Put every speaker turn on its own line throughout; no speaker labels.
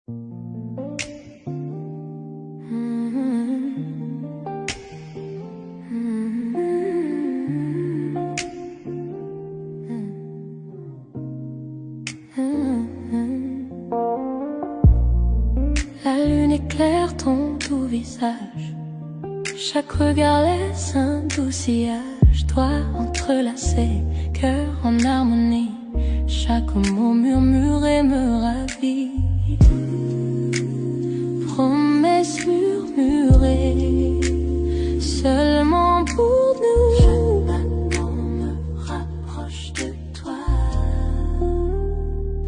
La lune éclaire ton doux visage, chaque regard laisse un doux sillage. Doigts entrelacés, cœur en harmonie, chaque mot murmuré me ravit. Promesses murmurées, seulement pour nous. Chaque battement me rapproche de toi.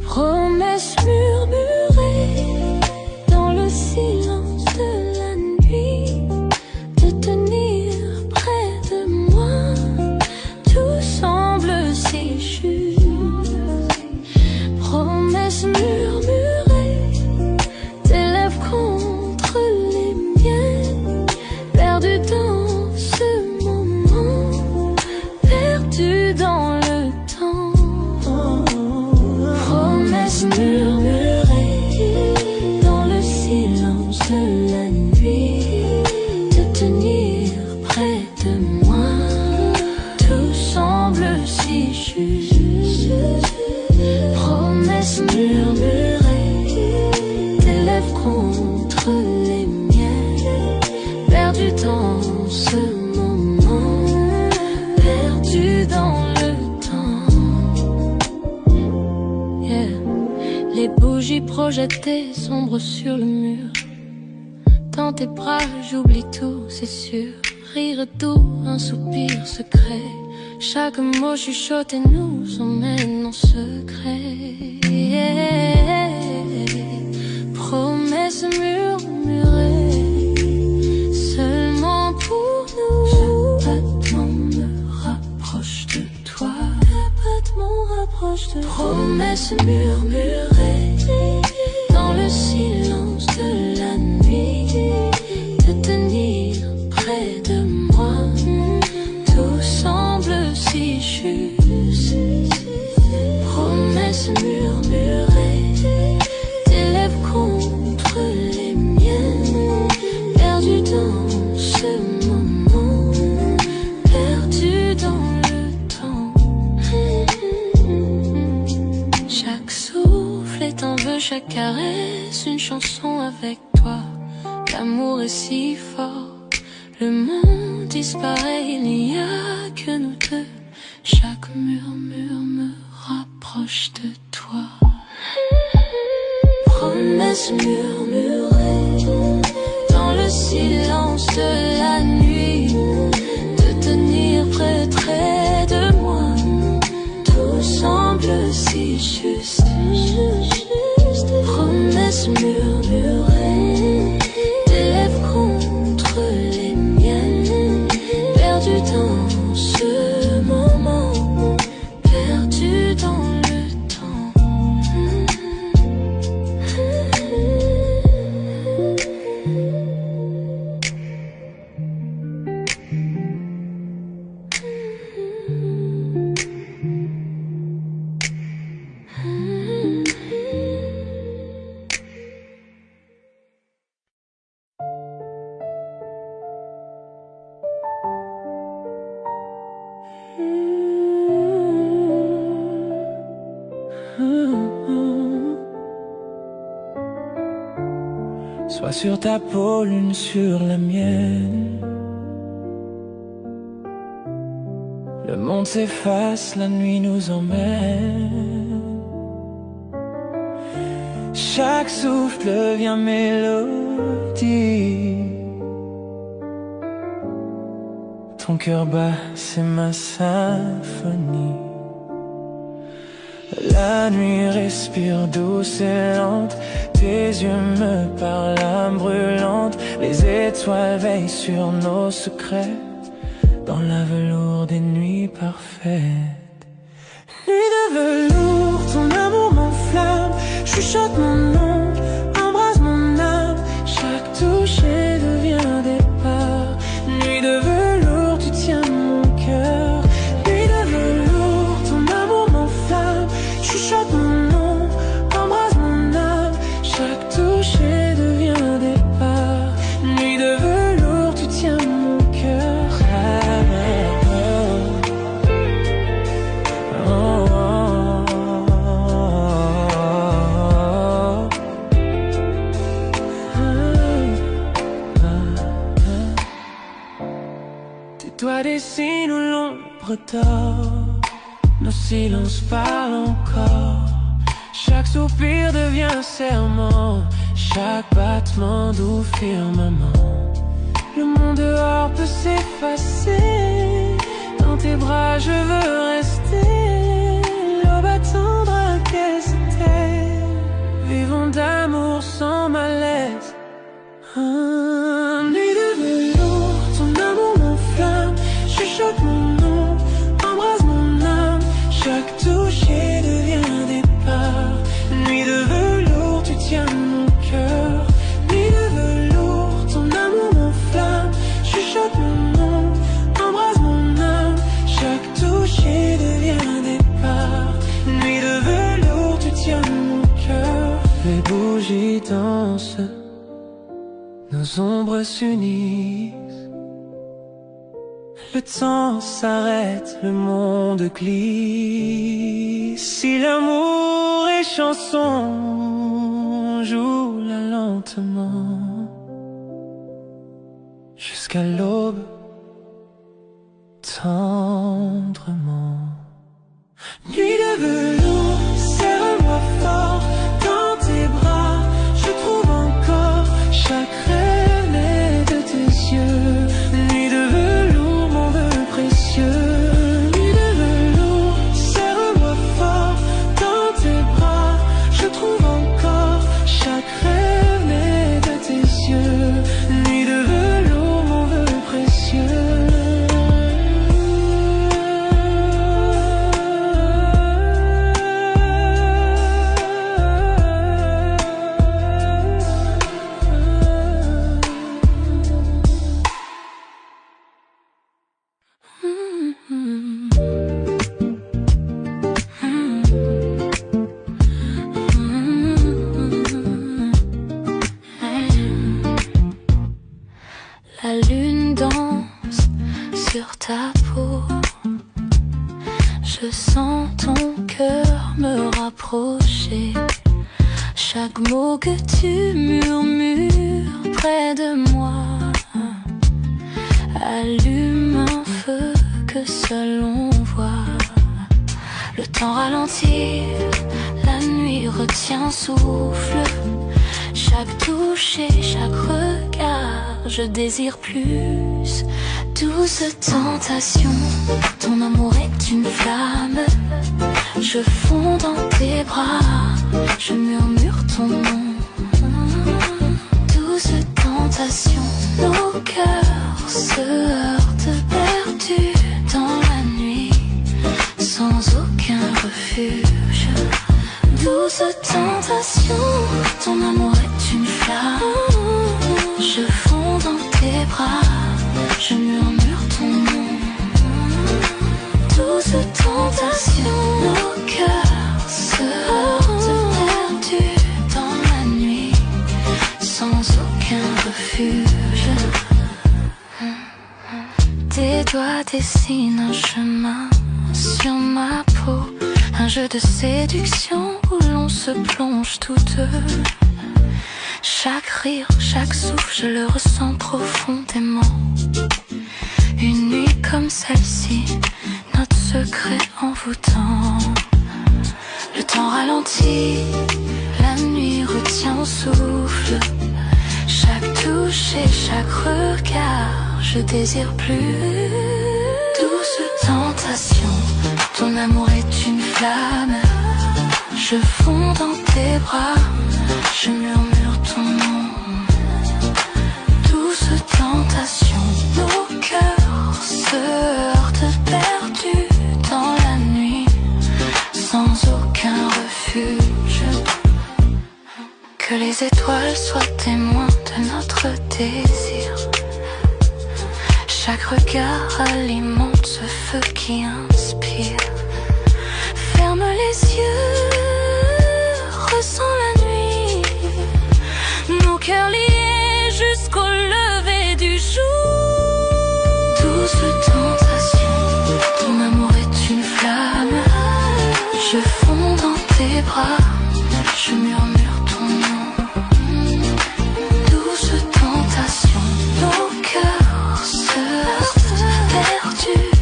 Promesses murmurées dans le silence de la nuit, de tenir près de moi. Tout semble si juste. Promesses murmurées, tes lèvres contre les miennes, perdu dans ce moment, perdu dans le temps. Promesses murmurées dans le silence de la nuit, de tenir près de moi. Tout semble si juste. Promesses murmurées, tes lèvres contre les miennes, perdu dans ce moment, perdu dans le temps. Yeah. Les bougies projetées sombres sur le mur. Dans tes bras j'oublie tout, c'est sûr. Rire doux, un soupir secret. Chaque mot chuchoté nous emmène en secret. Yeah. Promesses murmurées, seulement pour nous. Chaque battement me rapproche de toi. Chaque battement rapproche de toi. Promesses murmurées dans le silence de la nuit, de tenir près de moi. Tout semble si juste. Promesses murmurées, tes lèvres contre les miennes, perdu dans ce moment, perdu dans le temps. Chaque souffle est un vœu, chaque caresse une chanson avec toi. L'amour est si fort, le monde disparaît, il n'y a que nous deux. Chaque murmure me rapproche de toi. Promesses murmurées dans le silence de la nuit, de tenir près de moi. Tout semble si juste. Promesses murmurées, tes lèvres contre les miennes, perdu dans ce moment, perdu dans le temps.
Sois sur ta peau, l'une sur la mienne. Le monde s'efface, la nuit nous emmène. Chaque souffle devient mélodie. Ton cœur bat, c'est ma symphonie. La nuit respire douce et lente. Tes yeux me parlent, âme brûlante. Les étoiles veillent sur nos secrets, dans la velours des nuits parfaites. Nuit de velours, ton amour m'enflamme. Chuchote mon nom, embrasse mon âme. Chaque toucher devient un départ. Nuit de velours, tu tiens mon cœur. Nuit de velours, ton amour m'enflamme. Chuchote mon nom, embrasse mon âme. Chaque toucher si nous l'ombre dort, nos silences parlent encore. Chaque soupir devient un serment, chaque battement doux firmament. Le monde dehors peut s'effacer, dans tes bras je veux rester. L'aube attendra qu'elle se tait, vivons d'amour sans malaise. Nuit de velours, ton amour m'enflamme, chuchote mon nom, embrase mon âme. Chaque toucher devient un départ. Nuit de velours, tu tiens mon cœur. Nuit de velours, ton amour m'enflamme, chuchote mon nom, embrase mon âme. Chaque toucher devient un départ. Nuit de velours, tu tiens mon cœur. Les bougies dansent, nos ombres s'unissent. Le temps s'arrête, le monde glisse. Si l'amour est chanson, joue-la lentement jusqu'à l'aube, tendrement. Nuit de velours, serre-moi fort dans tes bras. Je trouve encore chaque rêve né de tes yeux. Nuit de velours, mon vœu précieux. Nuit de velours, serre-moi fort dans tes bras. Je trouve encore chaque rêve né de tes yeux. Nuit de velours, mon vœu précieux.
La lune danse sur ta peau. Je sens ton cœur me rapprocher. Chaque mot que tu murmures près de moi allume un feu que seul on voit. Le temps ralentit, la nuit retient souffle. Chaque toucher, chaque regard, je désire plus. Douce tentation, ton amour est une flamme. Je fonds dans tes bras, je murmure ton nom. Douce tentation, nos cœurs se heurtent perdus dans la nuit, sans aucun refuge. Douce tentation, ton amour est une flamme. Je fonds dans tes bras, je murmure ton nom. Douce tentation, nos cœurs se heurtent perdus dans la nuit, sans aucun refuge. Tes doigts dessinent un chemin sur ma peau, un jeu de séduction où l'on se plonge tous deux. Chaque rire, chaque souffle, je le ressens profondément. Une nuit comme celle-ci, notre secret envoûtant. Le temps ralentit, la nuit retient au souffle. Chaque touche et chaque regard, je désire plus. Douce tentation, ton amour est une flamme. Je fonds dans tes bras, je murmure ton nom. Douce tentation, nos cœurs se heurtent perdus dans la nuit, sans aucun refuge. Que les étoiles soient témoins de notre désir. Chaque regard alimente ce feu qui inspire. Ferme les yeux, ressens la nuit, nos cœurs liés jusqu'au lever du jour. Douce tentation, ton amour est une flamme. Je fonds dans tes bras, je murmure ton nom. Douce tentation, nos cœurs se heurtent perdus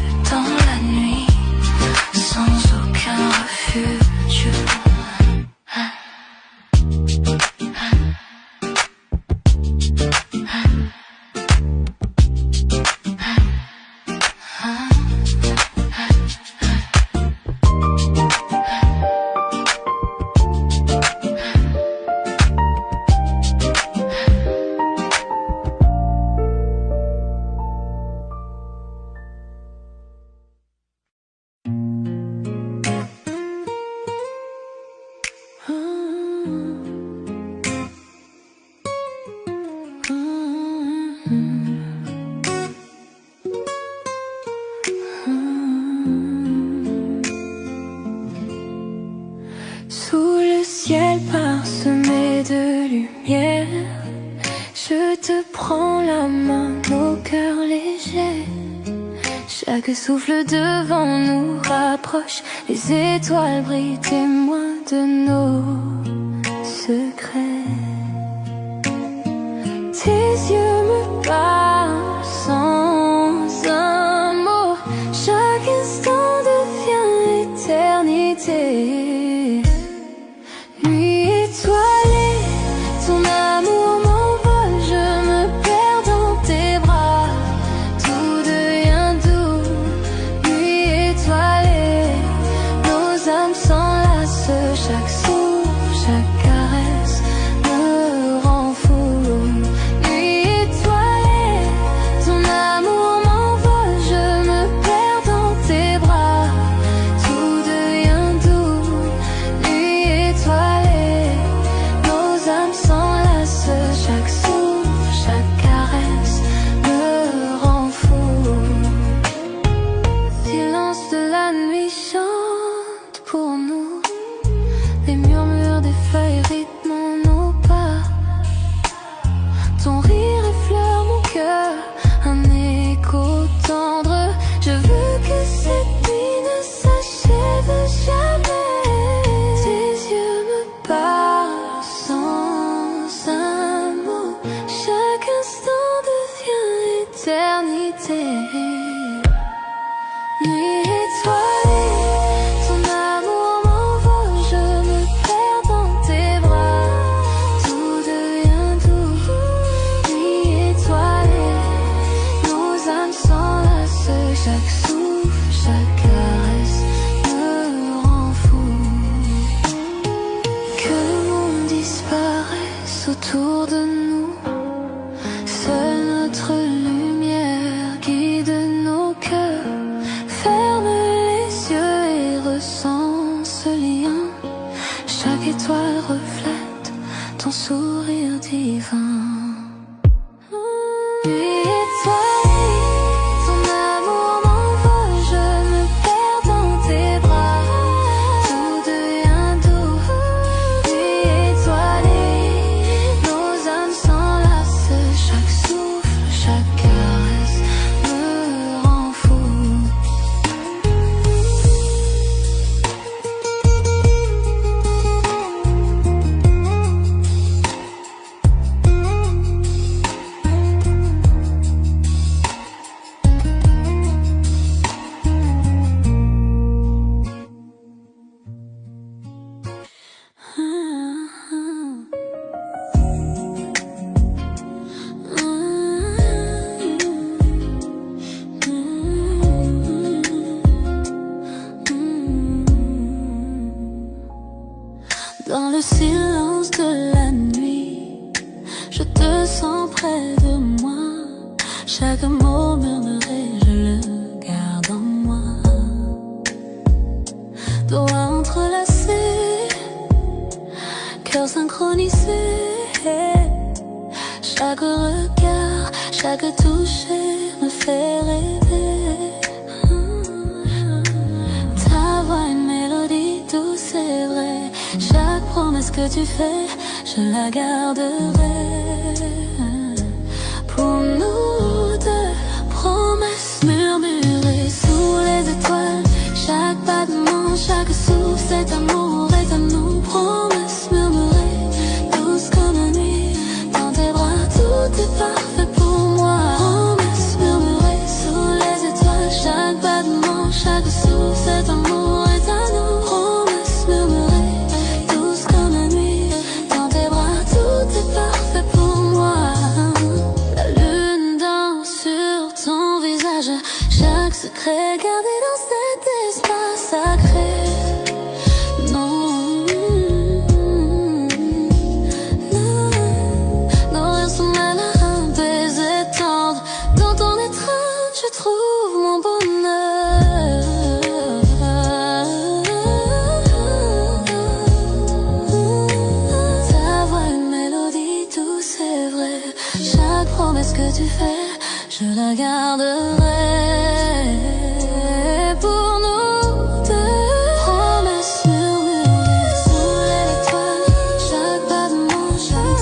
lumière. Je te prends la main, nos cœurs légers. Chaque souffle devant nous rapproche. Les étoiles brillent, témoins de nos secrets. Tes yeux me parlent sans un mot. Chaque instant devient éternité. Nuit étoilée, ton amour m'envole. Je me perds dans tes bras. Tout devient doux. Nuit étoilée, nos âmes s'enlacent. Chaque souffle, chaque caresse me rend fou. Nuit étoilée, ton amour m'envole. Je me perds dans tes bras. Tout devient doux. Nuit étoilée, nos âmes s'enlacent. Chaque souffle, chaque caresse me rend fou. Silence de la nuit chante pour nous. Les murmures des feuilles rythment nos pas. Ton rire effleure mon cœur, un écho tendre. Je veux que cette nuit ne s'achève jamais. Tes yeux me parlent sans un mot. Chaque instant devient éternité. Nuit étoilée, ton amour m'envole. Je me perds dans tes bras. Tout devient doux. Nuit étoilée, nos âmes s'enlacent. Chaque souffle, chaque caresse me rend fou. Que le monde disparaisse autour de nous. Seule notre lumière guide nos cœurs. Ferme les yeux et ressens ce lien. Chaque étoile reflète ton sourire divin. Nuit étoilée, ton amour m'envole. Je me perds dans tes bras. Tout devient doux. Nuit étoilée, nos âmes s'enlacent. Chaque souffle, chaque caresse me rend fou. Dans le silence de la nuit, je te sens près de moi. Chaque mot murmuré, je le garde en moi. Doigts entrelacés, cœur synchronisé. Chaque regard, chaque toucher me fait rêver. Ta voix, une mélodie douce et vraie. Chaque promesse que tu fais, je la garderai. Pour nous deux, promesses murmurées sous les étoiles. Chaque battement, chaque souffle, cet amour est à nous. Promesses murmurées, douces comme la nuit. Dans tes bras, tout est parfait pour moi. Promesses murmurées sous les étoiles. Chaque battement, chaque souffle, cet amour est à nous. Promesses murmurées, douces comme la nuit. Dans tes bras, tout est parfait pour moi. La lune danse sur ton visage. Chaque secret gardé dans cet espace sacré. Non, non, nos rires sont mêlés à un baiser tendre. Dans ton étreinte, je trouve mon bonheur. Ta voix, une mélodie douce et vraie. Chaque promesse que tu fais, je la garderai. Pour nous deux, promesses murmurées sous les étoiles. Chaque battement, chaque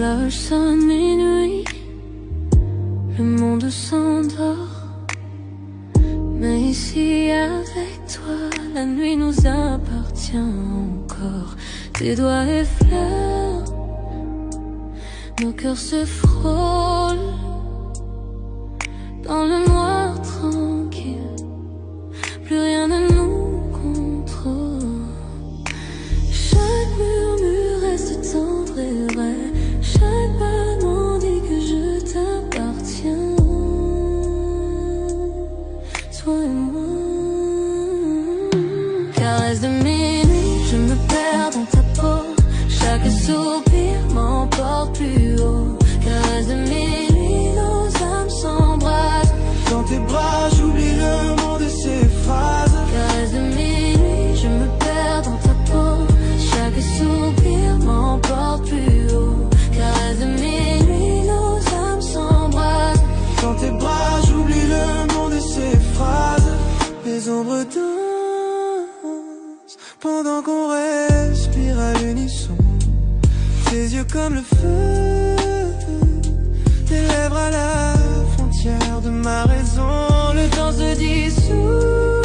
l'horloge sonne minuit, le monde s'endort. Mais ici avec toi, la nuit nous appartient encore. Tes doigts effleurent, nos cœurs se frôlent dans le noir tranquille. Plus rien ne nous contrôle. Chaque murmure reste tendre et vrai. Chaque battement dit que je t'appartiens. Toi et moi. Caresse de minuit, je me perds dans ta peau. Chaque soupir m'emporte plus haut. Caresse de minuit, nos âmes s'embrassent.
Dans tes bras, j'oublie le monde et ses phrases.
Caresse de minuit, je me perds dans ta peau. Chaque soupir m'emporte plus haut. Caresse de minuit, nos âmes s'embrassent.
Dans tes bras, j'oublie le monde et ses phrases. Les ombres dansent pendant qu'on respire à l'unisson. Tes yeux comme le feu, tes lèvres à la frontière de ma raison. Le temps se dissout,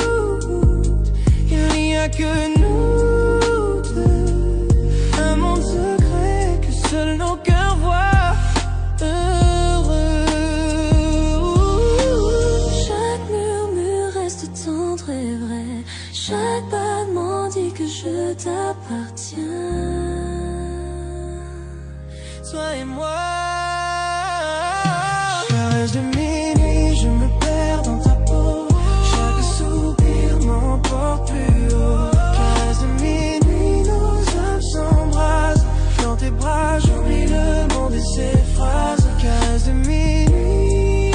il n'y a que nous deux. Un monde secret que seuls nos cœurs voient. Heureux.
Chaque murmure reste tendre et vrai. Chaque battement dit que je t'appartiens.
Toi et moi. Caresse de minuit, je me perds dans ta peau. Chaque soupir m'emporte plus haut. Caresse de minuit, nos âmes s'embrassent. Dans tes bras, j'oublie le monde et ses phrases. Caresse de minuit,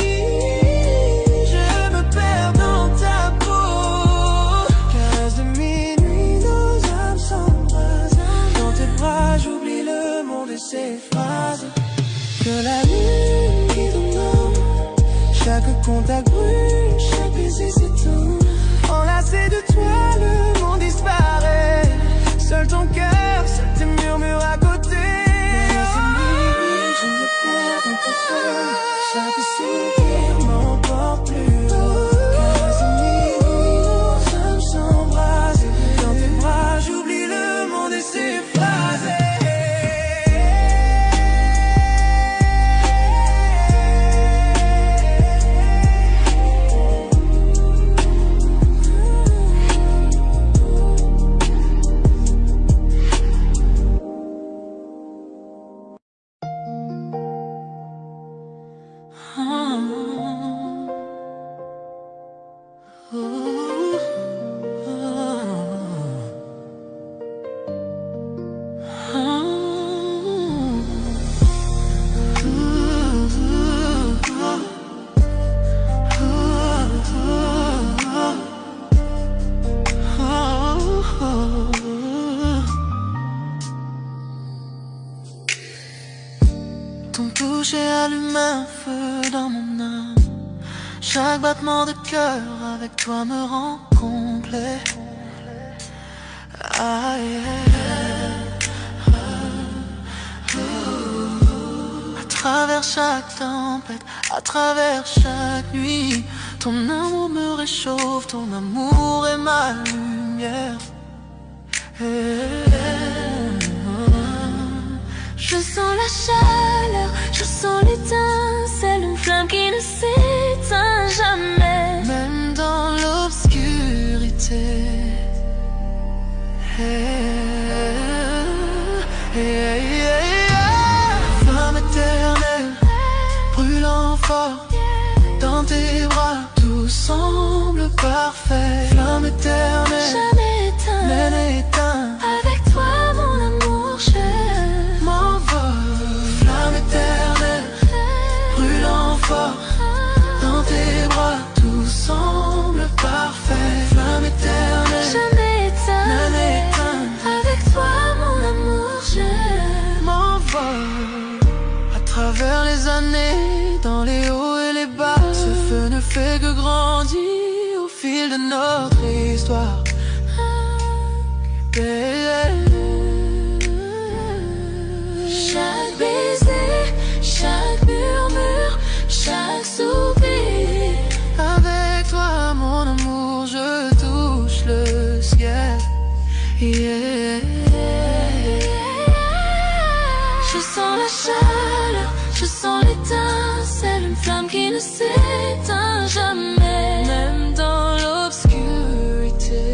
je me perds dans ta peau. Caresse de minuit, nos âmes s'embrassent. Dans tes bras, j'oublie le monde et ses phrases. Que la lune qui tombe, chaque contact brûle, chaque baiser s'éteint. Enlacé de toi, le monde disparaît. Seul ton cœur, seul tes murmures à côté. Je me perds dans ta peau. Chaque soupir m'emporte plus haut. Caresse de minuit, nos âmes s'embrassent. Dans tes bras, j'oublie le monde et ses phrases. Ton toucher allume un feu dans mon âme. Chaque battement de cœur avec toi me rend complet. Ah, yeah. À travers chaque tempête, à travers chaque nuit, ton amour me réchauffe, ton amour est ma lumière.
Je sens la chaleur, je sens l'étincelle, une flamme qui ne s'éteint jamais.
Même dans l'obscurité. Flamme éternelle, brûlant fort. Dans tes bras, tout semble parfait. Flamme éternelle,
Jamais éteint,
même éteint.
avec toi mon amour cher.
M'envole, flamme éternelle, brûlant fort. Dans tes bras, tout semble parfait. Flamme éternelle,
Jamais éteint,
même éteint.
avec toi mon amour cher.
M'envole à travers les années, dans les hauts et les bas. Ce feu ne fait que grandir au fil de notre histoire.
Chaque baiser la chaleur, je sens l'étincelle, une flamme qui ne s'éteint jamais, même dans l'obscurité.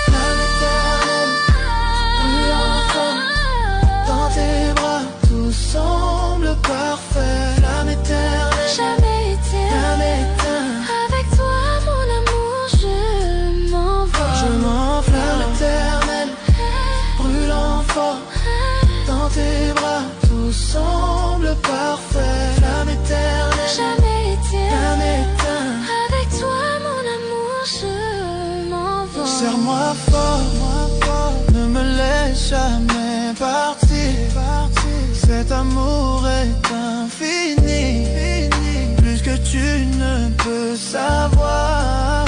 Flamme éternelle, brûlant fort, dans tes bras tout semble parfait. Flamme éternelle,
Jamais éteint,
jamais éteint.
avec toi mon amour je m'envole.
Je m'envole. Flamme éternelle, brûlant fort, dans tes bras tout semble parfait. Flamme éternelle,
Jamais éteint,
jamais éteint.
avec toi mon amour je m'envole.
Serre-moi fort, ne me laisse jamais partir. Cet amour est infini, plus que tu ne peux savoir.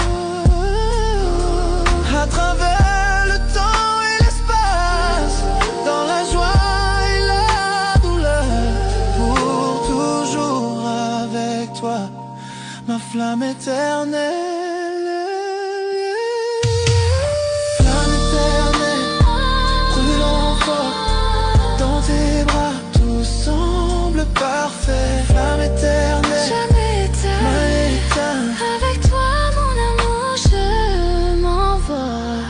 À travers le temps et l'espace, dans la joie et la douleur, pour toujours avec toi, ma flamme éternelle. Flamme éternelle, brûlant fort, dans tes bras tout semble parfait. Flamme éternelle,
Jamais éteint,
jamais éteint.
avec toi mon amour je m'envole.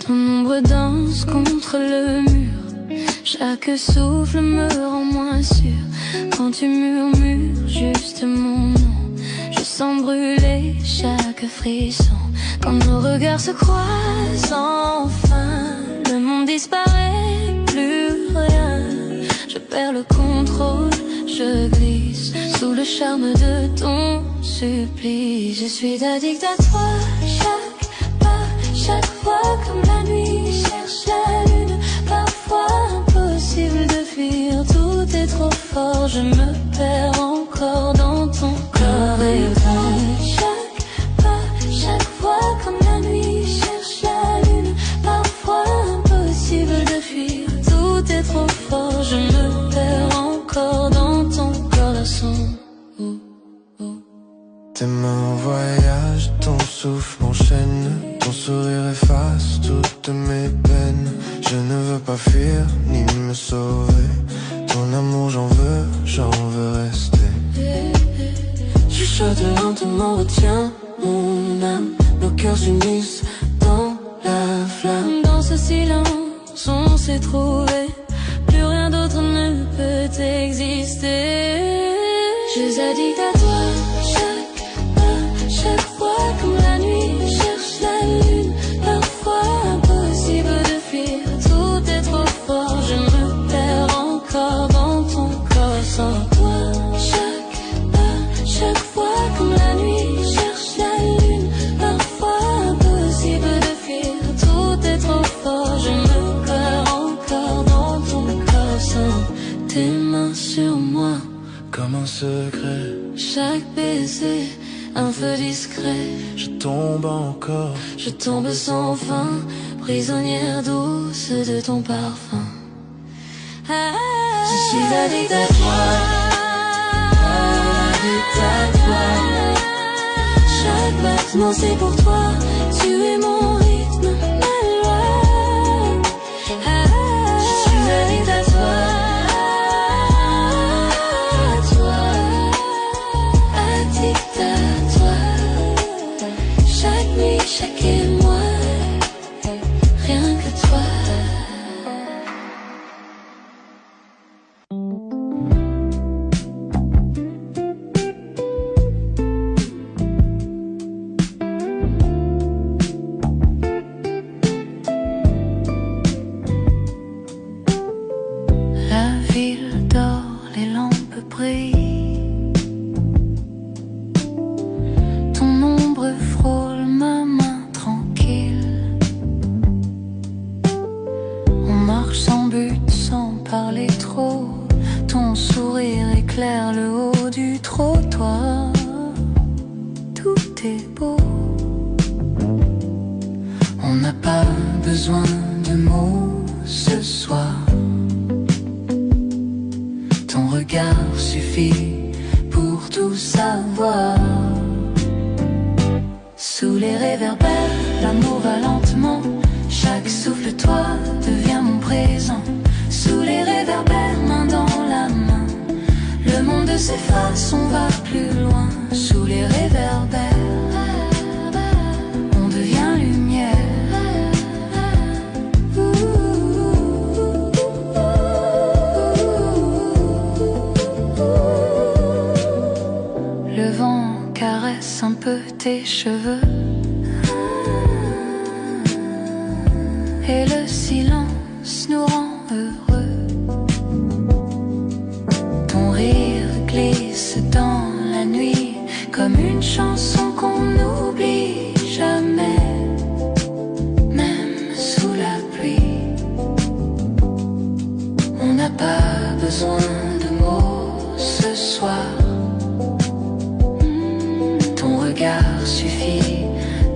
Ton ombre danse contre le mur, chaque souffle me rend moins sûr. Quand tu murmures juste mon nom, je sens brûler chaque frisson. Quand nos regards se croisent enfin, le monde disparaît, plus rien. Je perds le contrôle, je glisse sous le charme de ton supplice. Je suis addict à toi, chaque pas, chaque fois comme la nuit cherche la lune. Parfois impossible de fuir, tout est trop fort. Je me perds encore dans ton corps et chaque pas, chaque fois comme la nuit cherche la lune. Parfois impossible de fuir, tout est trop fort. Je me perds encore dans ton corps, garçon.
Tes mains en voyage, ton souffle m'enchaîne, ton sourire efface toutes mes peines. Je ne veux pas fuir ni me sauver, ton amour j'en veux rester. Chuchote lentement, retiens mon âme, nos cœurs s'unissent dans la flamme.
Dans ce silence, on s'est trouvé, plus rien d'autre ne peut exister. Je suis addict à toi, chaque pas, chaque fois comme la nuit cherche la lune. Parfois impossible de fuir, tout est trop fort. Je me perds encore dans ton corps sans toi. Chaque pas, chaque fois comme la nuit cherche la lune. Parfois impossible de fuir, tout est trop fort. Je me perds encore dans ton corps sans tes mains sur moi.
Comme un secret,
Chaque baiser, un feu discret.
je tombe encore.
Je tombe sans fin, prisonnière douce de ton parfum. Je suis addict à toi, addict à toi. Chaque battement c'est pour toi, tu es mon rythme, ma loi. Je suis addict à toi, addict à toi. Chaque nuit, chaque émoi, rien que toi. La ville dort, les lampes brillent. Ton ombre frôle ma main tranquille. sans but, sans parler trop. Ton sourire éclaire le haut du trottoir. Tout est beau. On n'a pas besoin de mots ce soir. Ton regard suffit pour tout savoir. Sous les réverbères, l'amour va lentement. Chaque souffle de toi devient mon présent. Sous les réverbères, main dans la main, le monde s'efface, on va plus loin. Sous les réverbères, on devient lumière. Le vent caresse un peu tes cheveux et le silence nous rend heureux. Ton rire glisse dans la nuit comme une chanson qu'on n'oublie jamais, même sous la pluie. On n'a pas besoin de mots ce soir. Ton regard suffit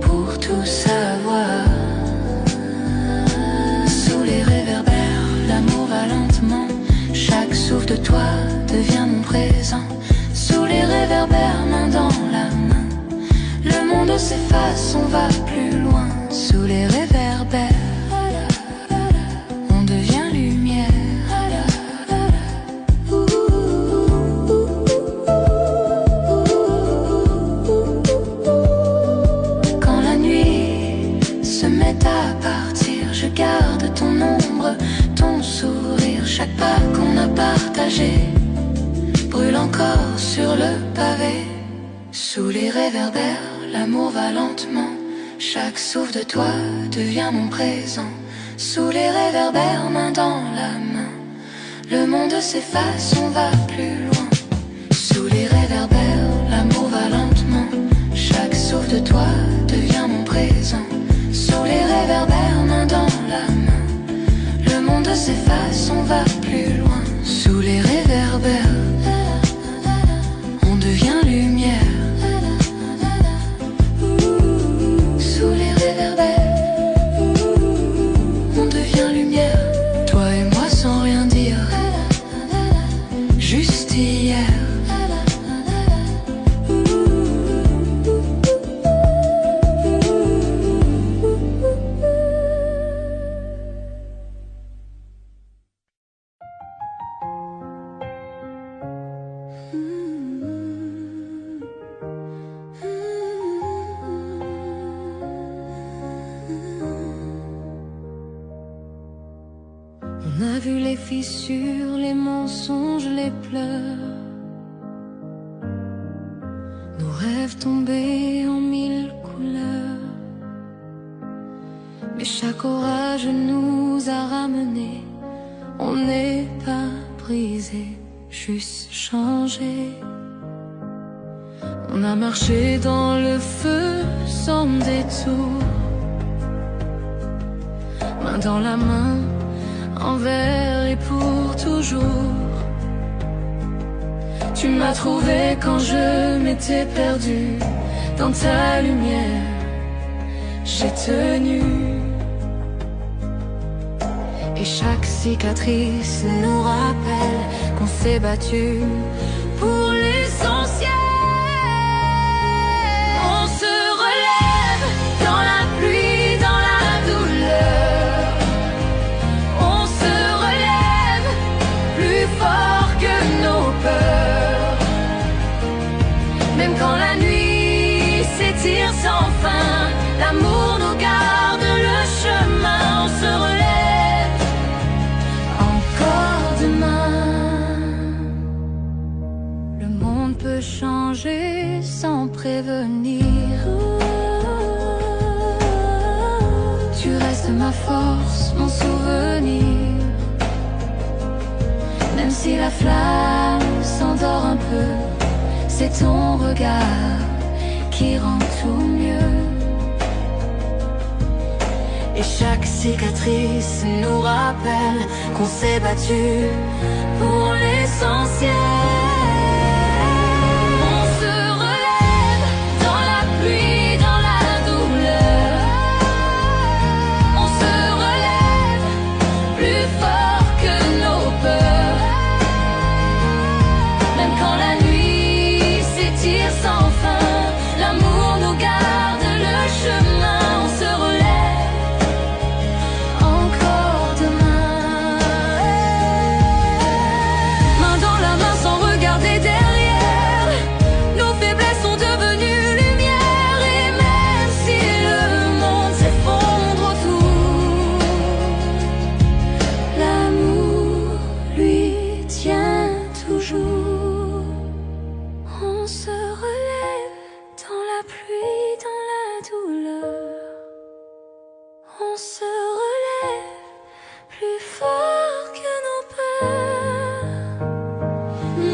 pour tout savoir. Sous les réverbères, l'amour va lentement. Chaque souffle de toi devient mon présent. Sous les réverbères, main dans la main, le monde s'efface, on va plus loin. Sous les réverbères, on devient lumière. Quand la nuit se met à partir, je garde ton ombre, ton sourire. Chaque pas qu'on a partagé brûle encore sur le pavé. Sous les réverbères, l'amour va lentement. Chaque souffle de toi devient mon présent. Sous les réverbères, main dans la main, le monde s'efface, on va plus loin. Sous les réverbères, l'amour va lentement. Chaque souffle de toi devient mon présent. Sous les réverbères, main dans la main, le monde s'efface, on va plus loin. Sous les réverbères, on devient lumière. Sous les réverbères, on devient lumière. Toi et moi sans rien dire, juste hier. On a vu les fissures, les mensonges, les pleurs, nos rêves tombés en mille couleurs. Mais chaque orage nous a ramenés. On n'est pas brisé, juste changé. On a marché dans le feu sans détour, main dans la main, envers et pour toujours. Tu m'as trouvé quand je m'étais perdu. Dans ta lumière, j'ai tenu. Et chaque cicatrice nous rappelle qu'on s'est battu pour l'essentiel. On se relève dans la pluie, dans la douleur. On se relève plus fort que nos peurs. Même quand la nuit s'étire sans fin, l'amour nous garde le chemin. On se relève encore demain. Le monde peut changer sans prévenir. Tu restes ma force, mon souvenir. Même si la flamme s'endort un peu, c'est ton regard qui rend tout mieux. Et chaque cicatrice nous rappelle qu'on s'est battu pour l'essentiel. On se relève dans la pluie, dans la douleur. On se relève plus fort que nos peurs. Même quand la nuit s'étire sans fin, l'amour nous garde le chemin. On se relève encore demain. Main dans la main sans regarder derrière. Nos faiblesses sont devenues lumière. Et même si le monde s'effondre autour, l'amour lui tient toujours. On se relève dans la pluie, dans la douleur. On se relève plus fort que nos peurs.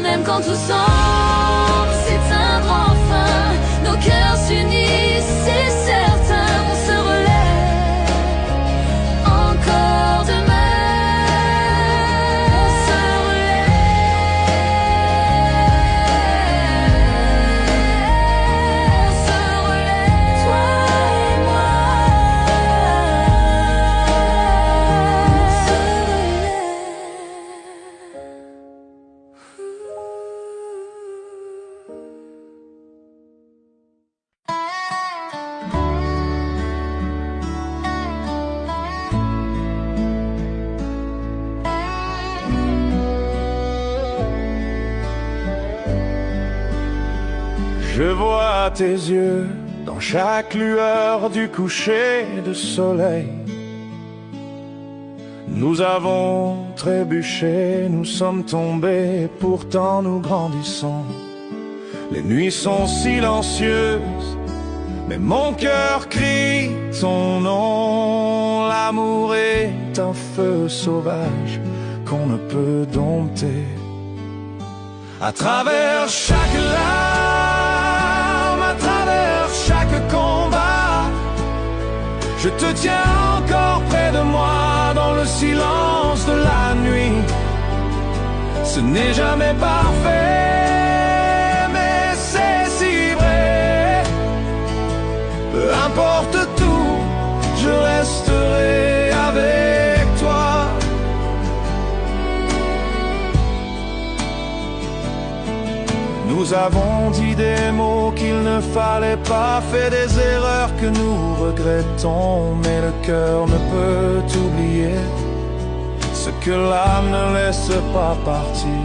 Même quand tout semble s'éteindre enfin, nos cœurs s'unissent, c'est certain. On se relève encore demain. On se relève, toi et moi. On se
Je vois tes yeux dans chaque lueur du coucher de soleil. Nous avons trébuché, nous sommes tombés, pourtant nous grandissons. Les nuits sont silencieuses, mais mon cœur crie ton nom. L'amour est un feu sauvage qu'on ne peut dompter. À travers chaque larme, à travers chaque combat, je te tiens encore près de moi dans le silence de la nuit. Ce n'est jamais parfait, mais c'est si vrai. Peu importe tout, je resterai avec toi. Nous avons dit des mots qu'il ne fallait pas, fait des erreurs que nous regrettons, mais le cœur ne peut oublier ce que l'âme ne laisse pas partir.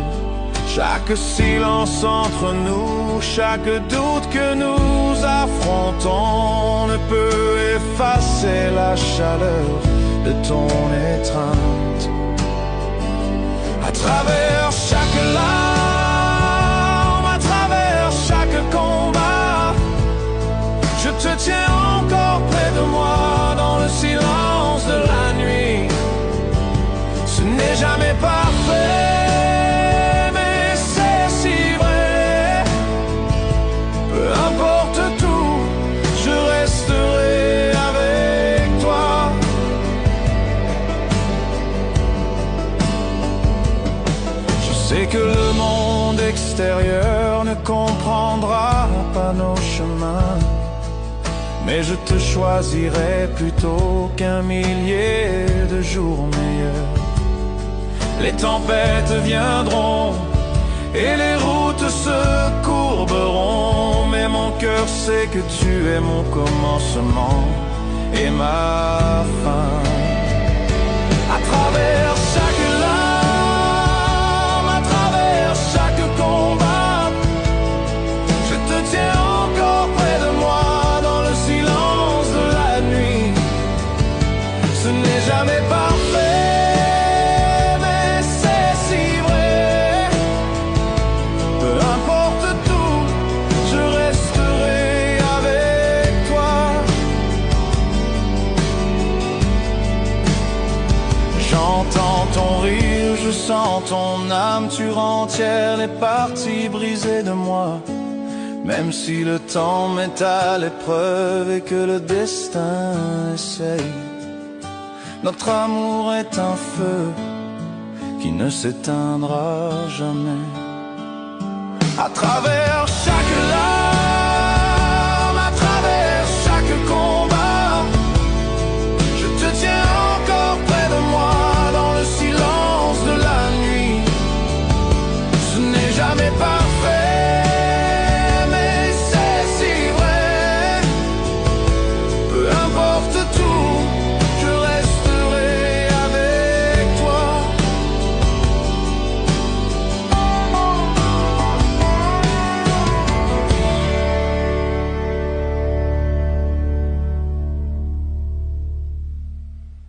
Chaque silence entre nous, chaque doute que nous affrontons ne peut effacer la chaleur de ton étreinte. À travers chaque larme, à travers chaque combat, je te tiens encore près de moi dans le silence de la nuit. Ce n'est jamais parfait, mais c'est si vrai. Peu importe tout, je resterai avec toi. Je sais que le monde extérieur ne comprendra pas nos chemins, mais je te choisirai plutôt qu'un millier de jours meilleurs. Les tempêtes viendront et les routes se courberont, mais mon cœur sait que tu es mon commencement et ma fin. À travers chaque larme, à travers chaque combat, je te tiens encore près de moi dans le silence de la nuit. Ce n'est jamais parfait, mais c'est si vrai. Peu importe tout, je resterai avec toi. J'entends ton rire, je sens ton âme, tu rentières les parties brisées de moi. Même si le temps met à l'épreuve et que le destin essaye Notre amour est un feu qui ne s'éteindra jamais. À travers chaque larme